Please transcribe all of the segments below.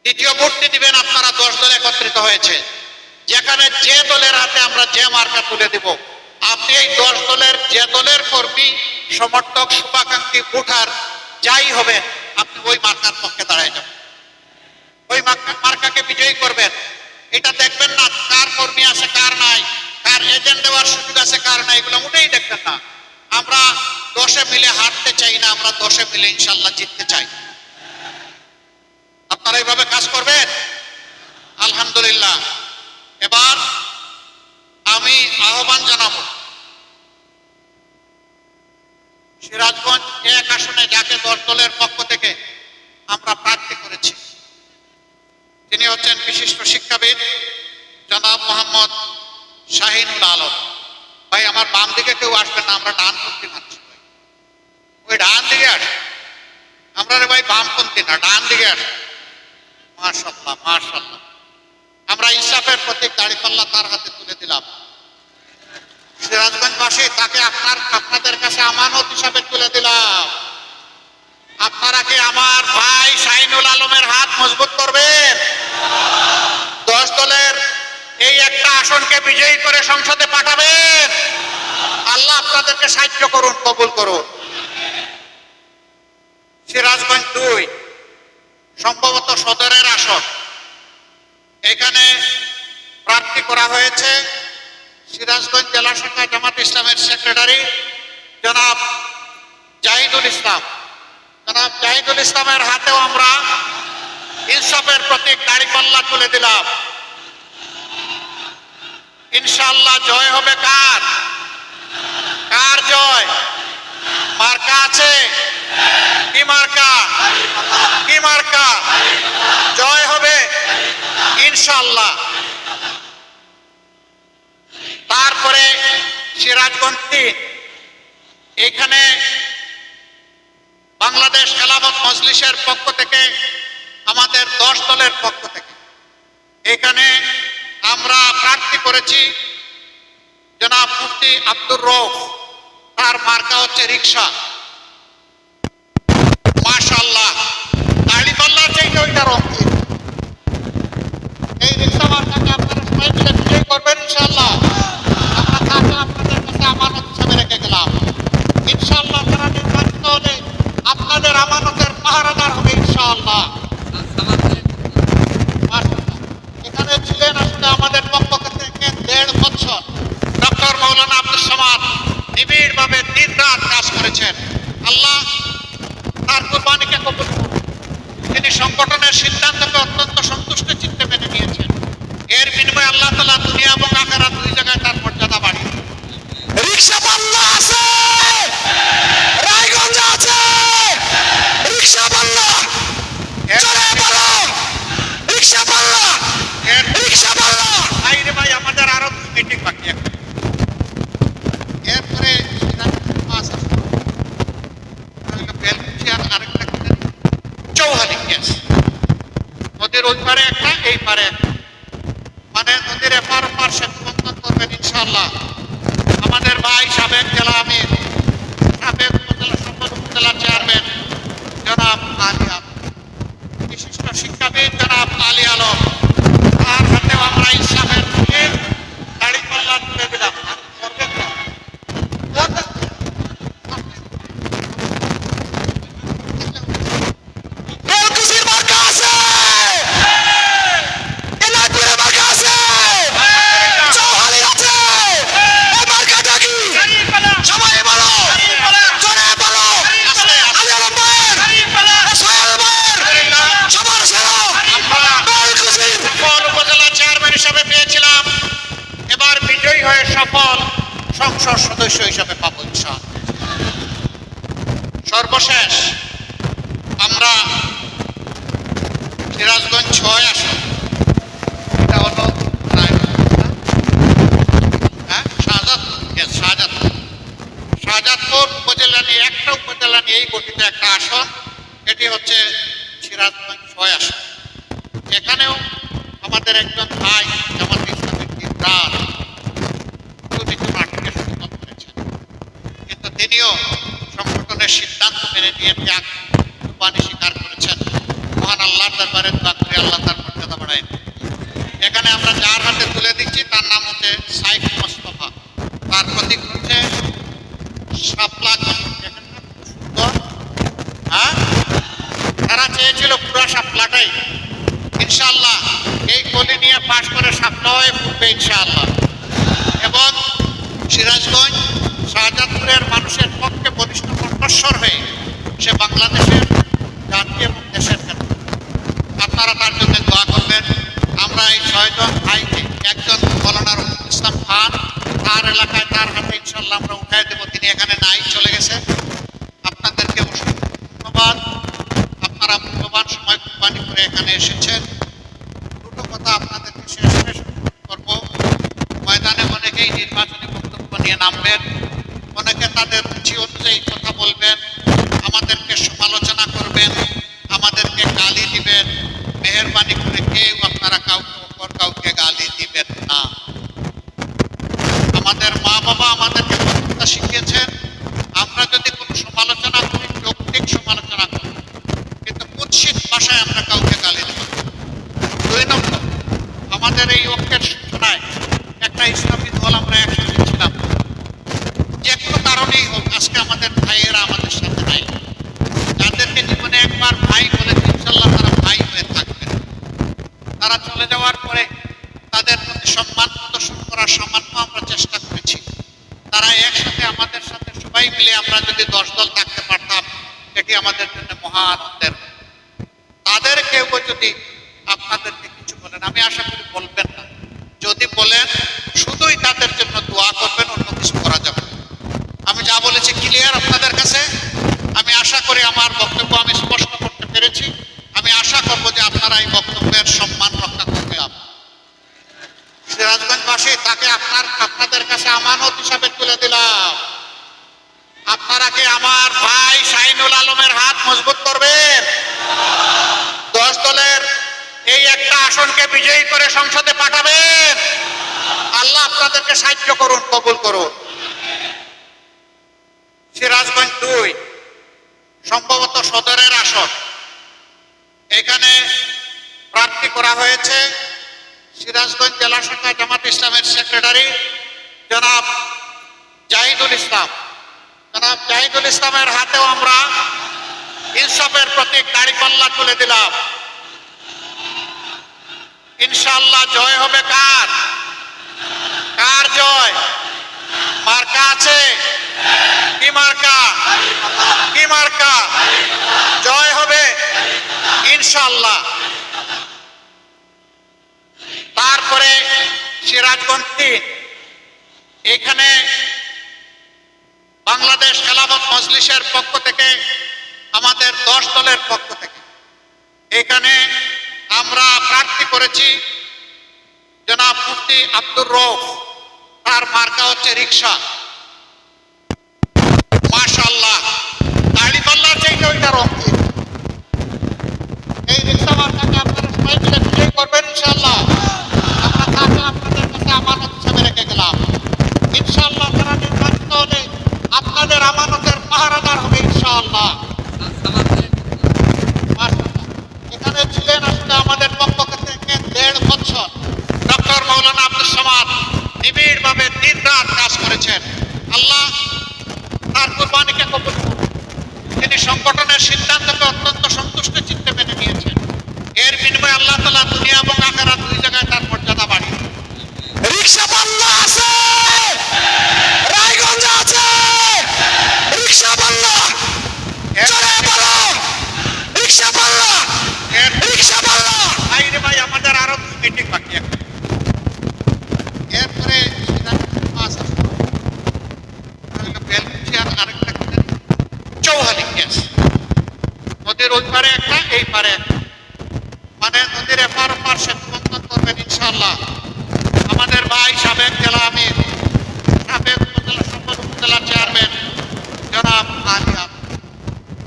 দ্বিতীয় ভোটটি দিবেন আপনারা 10 দল একত্রিত হয়েছে, যেখানে যে দলের হাতে আমরা যে মার্কা তুলে দিব, আপনি এই 10 দলের যে দলের কর্মী, সমর্থক, শুভাকাঙ্ক্ষী, ভোটার যাই হবে, আপনি ওই মার্কার পক্ষে দাঁড়ায় যাবেন, ওই মার্কাকে বিজয়ী করবেন। এটা দেখবেন না কার কর্মী আছে কার নাই, কার এজেন্ট দেওয়ার সুযোগ আছে কার নাই, এগুলো মোটেই দেখবেন না। আমরা 10-এ মিলে হারতে চাই না, আমরা 10-এ মিলে ইনশাল্লাহ জিততে চাই। আপনারা এইভাবে কাজ করবেন আলহামদুলিল্লাহ। এবার আমি আহ্বান জানাবো সিরাজগঞ্জ 1 আসনে যাকে 10 দলের পক্ষ থেকে আমরা প্রার্থী করেছি, তিনি হচ্ছেন বিশিষ্ট শিক্ষাবিদ জনাব মোহাম্মদ শাহিনুল আলম। ভাই আমার বাম দিকে কেউ আসবেন না, আমরা ডানপন্থী মানুষ, ওই ডান দিকে আসে, আমরা রে ভাই বামপন্থী না, ডান দিকে আসে। মাশাআল্লাহ মাশাআল্লাহ। আমরা ইনসাফের প্রতীক দাঁড়িপাল্লা তার হাতে তুলে দিলাম। সিরাজগঞ্জবাসী তাকে আপনাদের কাছে আমানত হিসাবে তুলে দিলাম। আপনারা কি আমার ভাই শাহিনুল আলমের হাত মজবুত করবেন? 10 দলের এই একটা আসনকে বিজয়ী করে সংসদে পাঠাবেন। আল্লাহ আপনাদেরকে সাহায্য করুন, কবুল করুন। সিরাজগঞ্জ 2 সম্ভবত সদরের আসন, এখানে প্রার্থী করা হয়েছে সিরাজগঞ্জ জেলা শাখা জামাত ইসলামের সেক্রেটারি জনাব জাহিদুল ইসলাম। জনাব জাহিদুল ইসলামের হাতেও আমরা ইনসাফের প্রতীক দাঁড়িপাল্লা তুলে দিলাম। ইনশাআল্লাহ জয় হবে কার? কার জয়? মার্কা আছে? কি মার্কা? কি মার্কা? জয় হবে ইনশাআল্লাহ। তারপরে সিরাজগঞ্জ 3, এখানে বাংলাদেশ খেলাফত মজলিসের পক্ষ থেকে আমাদের 10 দলের পক্ষ থেকে এখানে আমরা প্রার্থী করেছি জনাব মুফতি আব্দুর রউফ, তার মার্কা হচ্ছে রিকশা। মাশাআল্লাহ, দাড়িপাল্লার চাইতে ওইটা রঙিন। এই রিকশা মার্কাকে আপনারা সবাই মিলে বিজয় করবেন ইনশাআল্লাহ। আমরা তাকে আপনাদের কাছে আমানত হিসেবে রেখে গেলাম। ইনশাআল্লাহ তারা নির্বাচিত হলে আপনাদের আমানতের পাহারাদার হবে ইনশাআল্লাহ। এখানে ছিলেন আসলে আমাদের পক্ষ থেকে 1.5 বছর ডক্টর মাওলানা আব্দুল সামাদ, নিবিড়ভাবে দিন-রাত কাজ করেছেন। আল্লাহ তার কুরবানিকে কবুল করুন। তিনি সংগঠনের সিদ্ধান্তকে অত্যন্ত সন্তুষ্ট চিত্তে মেনে নিয়েছেন। এর বিনিময়ে আল্লাহ তাআলা দুনিয়া এবং আখিরাত 2 জায়গায় তার মর্যাদা বাড়িয়ে দিন। রিকশা পাল্লা আছে, রায়গঞ্জ আছে, রিকশা পাল্লা জোরে বলো, রিকশা পাল্লা, রিকশা পাল্লা। ভাইরে ভাই আমাদের আরো 2 মিটিং বাকি আছে। এরপরে আরেকটা চৌহালি গ্যাস, নদীর ওই পারে একটা এই পারে একটা, মানে নদীর এপার ওপার সেতু বন্ধন করবেন ইনশাআল্লাহ। আমাদের ভাই সাবেক জেলা আমির, সাবেক উপজেলা সম্পাদক, উপজেলা চেয়ারম্যান জনাব আলী আলম, বিশিষ্ট শিক্ষাবিদ জনাব আলী আলম, তার হাতেও আমরা ইসলামের প্রতীক দাঁড়িপাল্লা তুলে দিলাম। বেলকুচির মার্কা আছে, এনায়তপুরের মার্কা আছে, চৌহালি আছে। এই মার্কাটা কি? সবাই বলো, জোরে বলো। আলী আলম ভাইয়ের, সোহেল ভাইয়ের, সবার সেরা বেলকুচির। সফল উপজেলা চেয়ারম্যান হিসাবে পেয়েছিলাম, এবার বিজয়ী হয়ে সফল সংসদ সদস্য হিসাবে পাবো ইনশাআল্লাহ। সর্বশেষ আমরা সিরাজগঞ্জ 6 আসন, এটা হলো শাহজাদপুর উপজেলা নিয়ে একটা উপজেলা নিয়েই গঠিত একটা আসন, এটি হচ্ছে সিরাজগঞ্জ 6 আসন। এখানেও আমাদের একজন ভাই জামাতে ইসলামের দিনদার দুর্নীতি মাঠকে সচেতন করেছেন, কিন্তু তিনিও সংগঠনের সিদ্ধান্ত মেনে নিয়ে ত্যাগ কুরবানি স্বীকার করেছেন। মহান আল্লাহর দরবারে দোয়া করি আল্লাহ তার মর্যাদা বাড়ায় দিন। এখানে আমরা যার হাতে তুলে দিচ্ছি তার নাম হচ্ছে সাইফ মোস্তফা, তার প্রতীক হচ্ছে শাপলা কলি। দেখেন না, খুব সুন্দর। হ্যাঁ, তারা চেয়েছিল পুরা শাপলাটাই। ইনশাআল্লাহ এই কলি নিয়ে পাশ করে শাপলা হয়ে ফুটবে ইনশাআল্লাহ। এবং সিরাজগঞ্জ শাহজাদপুরের মানুষের পক্ষে বলিষ্ঠ কণ্ঠস্বর হয়ে সে বাংলাদেশের জাতি এবং দেশের ক্ষেত্রে আপনারা তার জন্য দোয়া করবেন। আমরা এই 6 জন ভাইকে, একজন মৌলানা রফিকুল ইসলাম খান, তার এলাকায় তার হাতে ইনশাল্লাহ আমরা উঠাই দেবো। তিনি এখানে নাই, চলে গেছে। আপনাদেরকে অসংখ্য ধন্যবাদ। আপনারা মূল্যবান সময় কুরবানি করে এখানে এসেছেন। দুটো কথা আপনাদেরকে শেষ করব। ময়দানে অনেকেই নির্বাচনী বক্তব্য নিয়ে নামবেন, অনেকে তাদের রুচি অনুযায়ী কথা বলবেন, আমাদেরকে সমালোচনা করবেন, আমাদেরকে গালি দিবেন। মেহেরবানি করে কেউ আপনারা কাউকে গালি দিবেন না। আমাদের মা বাবা আমাদেরকে কথা শিখিয়েছেন, আমরা যদি কোনো সমালোচনা করি যৌক্তিক সমালোচনা করি, কিন্তু কুৎসিত ভাষায় আমরা কাউকে গালি দেব না। 2 নম্বর, আমাদের এই ঐক্যের সূচনায় একটা ইসলামী দল আমরা একসাথে ছিলাম। যে কোনো কারণেই হোক আজকে আমাদের ভাইয়েরা আমাদের সাথে নাই। যাদেরকে জীবনে একবার ভাই বলেছে ইনশাল্লাহ তারা ভাই হয়ে থাকবেন। তারা চলে যাওয়ার পরে তাদের প্রতি সম্মান প্রদর্শন করার সামান্য আমরা চেষ্টা করেছি। তারা একসাথে আমাদের সাথে সবাই মিলে আমরা যদি 10 দল থাকতে পারতাম, এটি আমাদের জন্য মহা আনন্দের। তাদের কেউ যদি আপনাদেরকে কিছু বলেন, আমি আশা করি বলবেন না। যদি বলেন শুধুই তাদের জন্য দোয়া করবেন, অন্য কিছু করা যাবে না। আমি যা বলেছি ক্লিয়ার আপনাদের কাছে। আমি আশা করি আমার বক্তব্য আমি স্পষ্ট করতে পেরেছি। আমি আশা করব যে আপনারা এই বক্তব্যের সম্মান রক্ষা করবেন। সিরাজগঞ্জবাসী তাকে আপনাদের কাছে আমানত হিসাবে তুলে দিলাম। আপনারা কি আমার ভাই শাহিনুল আলমের হাত মজবুত করবেন? 10 দলের এই একটা আসনকে বিজয়ী করে সংসদে পাঠাবেন। আল্লাহ আপনাদেরকে সাহায্য করুন, কবুল করুন। সিরাজগঞ্জ 2 সম্ভবত সদরের আসন, এখানে প্রার্থী করা হয়েছে সিরাজগঞ্জ জেলা শাখা জামাত ইসলামের সেক্রেটারি জনাব জাহিদুল ইসলাম। জনাব জাহিদুল ইসলামের হাতেও আমরা ইনসাফের প্রতীক দাঁড়িপাল্লা তুলে দিলাম। ইনশাআল্লাহ জয় হবে কার? কার জয়? মার্কা আছে? কি মার্কা? কি মার্কা? জয় হবে ইনশাআল্লাহ। তারপরে সিরাজগঞ্জ 3, এখানে বাংলাদেশ খেলাফত মজলিসের পক্ষ থেকে আমাদের 10 দলের পক্ষ থেকে এখানে আমরা প্রার্থী করেছি জনাব মুফতি আব্দুর রউফ। তার মার্কা হচ্ছে রিকশা। মাশাআল্লাহ, দাড়িপাল্লার চাইতে ওইটা রঙিন। এই রিকশা মার্কাকে আপনারা সবাই মিলে বিজয়ী করবেন ইনশাআল্লাহ। আমরা তাকে আপনাদের কাছে আমানত হিসেবে রেখে গেলাম। ইনশাআল্লাহ তারা নির্বাচিত হলে আপনাদের আমানতের পাহারাদার হবে ইনশাআল্লাহ। এখানে ছিলেন আসলে আমাদের পক্ষ থেকে 1.5 বছর ডক্টর মৌলানা আব্দুল সামাদ, নিবিড়ভাবে দিন-রাত কাজ করেছেন। আল্লাহ তার কুরবানিকে কবুল করুন। তিনি সংগঠনের সিদ্ধান্তকে অত্যন্ত সন্তুষ্ট চিত্তে মেনে নিয়েছেন। এর বিনিময়ে আল্লাহ তাআলা দুনিয়া এবং আখিরাত 2 জায়গায় তার মর্যাদা বাড়িয়ে দিন। রিকশা পাল্লা আছে, রায়গঞ্জ আছে, রিকশা পাল্লা, জোরে বলো রিকশা পাল্লা, রিকশা পাল্লা। ভাই রে ভাই, আমাদের আরো 2 মিটিং বাকি আছে। এরপরে আরেকটা চৌহালি কেস, নদীর ওই পারে একটা, এই পারে একটা, মানে নদীর এপার ওপার সেতু বন্ধন করবেন ইনশাআল্লাহ। আমাদের ভাই সাবেক জেলা আমির, সাবেক উপজেলা চেয়ারম্যান জনাব আলী আলম,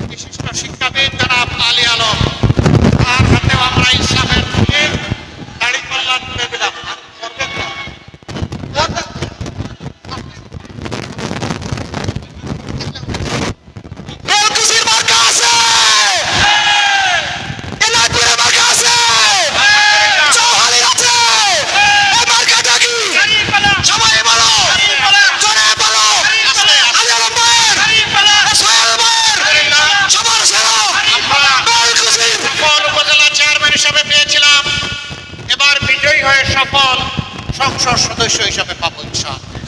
বিশিষ্ট শিক্ষাবিদ জনাব আলী আলম, তার হাতেও আমরা ইসলামের দাড়িপাল্লা তুলে দিলাম। বেলকুচির মার্কা আছে, এনায়তপুরের মার্কা আছে, সফল সংসদ সদস্য হিসাবে পাবো ইনশাআল্লাহ।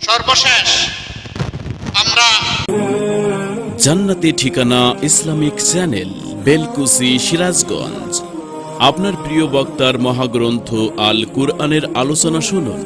সর্বশেষ আমরা জান্নাতি ঠিকানা ইসলামিক চ্যানেল, বেলকুচি, সিরাজগঞ্জ। আপনার প্রিয় বক্তার মহাগ্রন্থ আল কুরআনের আলোচনা শুনুন।